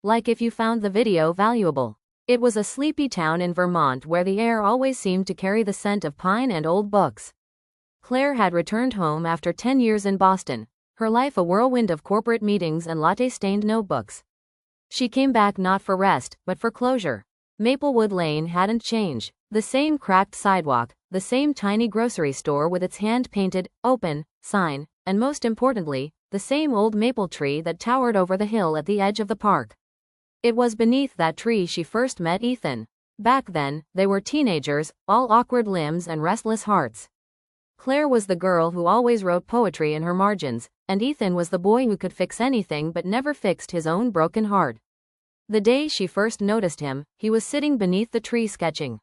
like if you found the video valuable. It was a sleepy town in Vermont where the air always seemed to carry the scent of pine and old books. Claire had returned home after 10 years in Boston, her life a whirlwind of corporate meetings and latte-stained notebooks. She came back not for rest, but for closure. Maplewood Lane hadn't changed. The same cracked sidewalk, the same tiny grocery store with its hand-painted, "Open" sign, and most importantly, the same old maple tree that towered over the hill at the edge of the park. It was beneath that tree she first met Ethan. Back then, they were teenagers, all awkward limbs and restless hearts. Claire was the girl who always wrote poetry in her margins, and Ethan was the boy who could fix anything but never fixed his own broken heart. The day she first noticed him, he was sitting beneath the tree sketching.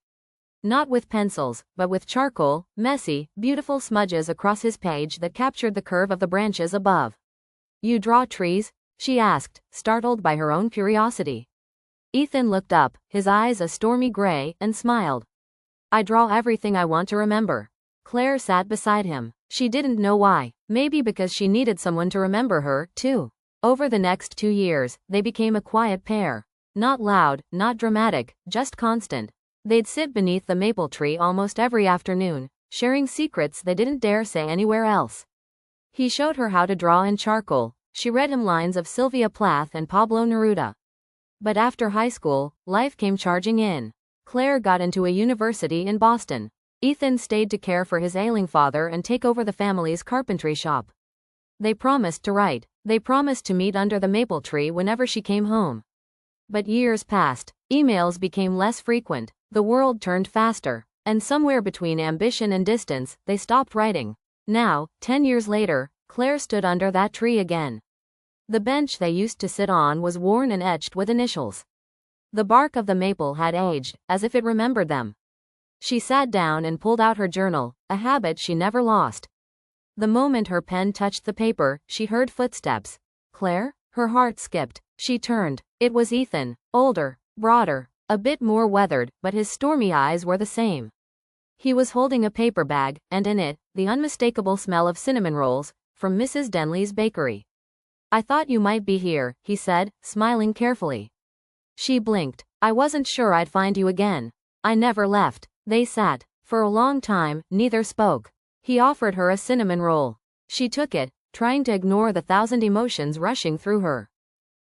Not with pencils, but with charcoal, messy, beautiful smudges across his page that captured the curve of the branches above. "You draw trees?" she asked, startled by her own curiosity. Ethan looked up, his eyes a stormy gray, and smiled. "I draw everything I want to remember." Claire sat beside him. She didn't know why. Maybe because she needed someone to remember her, too. Over the next 2 years, they became a quiet pair. Not loud, not dramatic, just constant. They'd sit beneath the maple tree almost every afternoon, sharing secrets they didn't dare say anywhere else. He showed her how to draw in charcoal. She read him lines of Sylvia Plath and Pablo Neruda. But after high school, life came charging in. Claire got into a university in Boston. Ethan stayed to care for his ailing father and take over the family's carpentry shop. They promised to write. They promised to meet under the maple tree whenever she came home. But years passed. Emails became less frequent. The world turned faster. And somewhere between ambition and distance, they stopped writing. Now, 10 years later, Claire stood under that tree again. The bench they used to sit on was worn and etched with initials. The bark of the maple had aged, as if it remembered them. She sat down and pulled out her journal, a habit she never lost. The moment her pen touched the paper, she heard footsteps. Claire? Her heart skipped. She turned. It was Ethan, older, broader, a bit more weathered, but his stormy eyes were the same. He was holding a paper bag, and in it, the unmistakable smell of cinnamon rolls, from Mrs. Denley's bakery. "I thought you might be here," he said, smiling carefully. She blinked. "I wasn't sure I'd find you again. I never left." They sat. For a long time, neither spoke. He offered her a cinnamon roll. She took it, trying to ignore the thousand emotions rushing through her.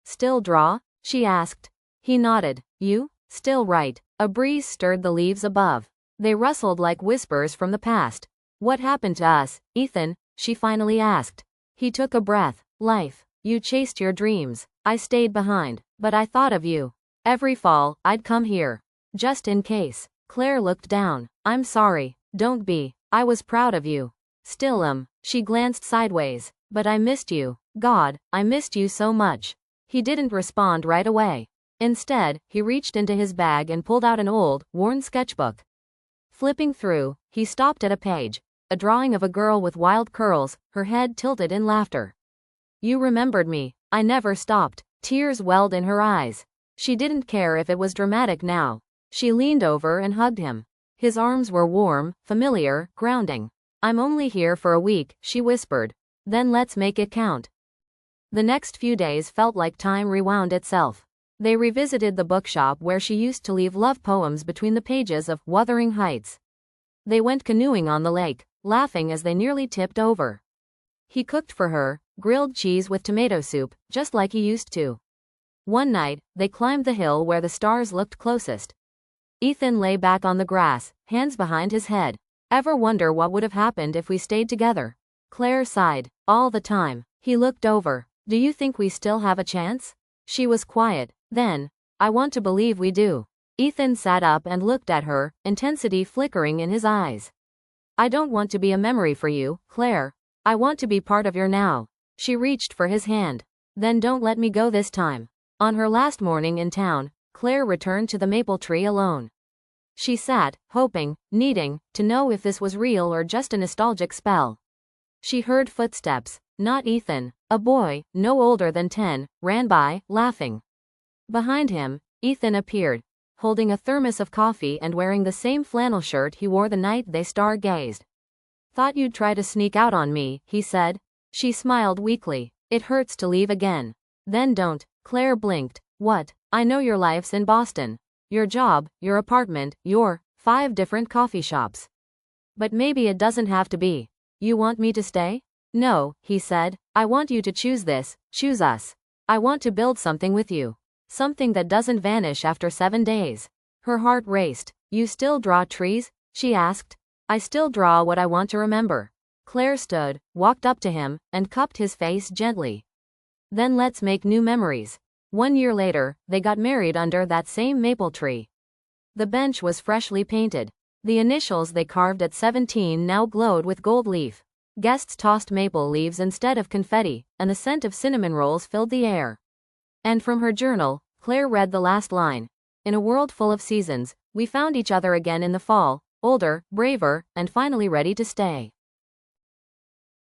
"Still draw?" she asked. He nodded. "You? Still write." A breeze stirred the leaves above. They rustled like whispers from the past. "What happened to us, Ethan?" she finally asked. He took a breath. "Life. You chased your dreams. I stayed behind. But I thought of you. Every fall, I'd come here. Just in case." Claire looked down. "I'm sorry. Don't be. I was proud of you." "Still She glanced sideways. "But I missed you. God, I missed you so much." He didn't respond right away. Instead, he reached into his bag and pulled out an old, worn sketchbook. Flipping through, he stopped at a page. A drawing of a girl with wild curls, her head tilted in laughter. "You remembered me." I never stopped. Tears welled in her eyes. She didn't care if it was dramatic now. She leaned over and hugged him. His arms were warm, familiar, grounding. "I'm only here for a week," she whispered. "Then let's make it count." The next few days felt like time rewound itself. They revisited the bookshop where she used to leave love poems between the pages of Wuthering Heights. They went canoeing on the lake, laughing as they nearly tipped over. He cooked for her, grilled cheese with tomato soup, just like he used to. One night, they climbed the hill where the stars looked closest. Ethan lay back on the grass, hands behind his head. "Ever wonder what would have happened if we stayed together?" Claire sighed. "All the time." He looked over. "Do you think we still have a chance?" She was quiet. Then, "I want to believe we do." Ethan sat up and looked at her, intensity flickering in his eyes. "I don't want to be a memory for you, Claire. I want to be part of your now." She reached for his hand. "Then don't let me go this time." On her last morning in town, Claire returned to the maple tree alone. She sat, hoping, needing, to know if this was real or just a nostalgic spell. She heard footsteps. Not Ethan. A boy, no older than 10, ran by, laughing. Behind him, Ethan appeared, holding a thermos of coffee and wearing the same flannel shirt he wore the night they stargazed. "Thought you'd try to sneak out on me," he said. She smiled weakly. "It hurts to leave again." "Then don't." Claire blinked. What? I know your life's in Boston. Your job, your apartment, your 5 different coffee shops. But maybe it doesn't have to be. You want me to stay? No, he said. I want you to choose this, choose us. I want to build something with you. Something that doesn't vanish after 7 days. Her heart raced. You still draw trees? She asked. I still draw what I want to remember. Claire stood, walked up to him, and cupped his face gently. Then let's make new memories. 1 year later, they got married under that same maple tree. The bench was freshly painted. The initials they carved at 17 now glowed with gold leaf. Guests tossed maple leaves instead of confetti, and the scent of cinnamon rolls filled the air. And from her journal, Claire read the last line. In a world full of seasons, we found each other again in the fall, older, braver, and finally ready to stay.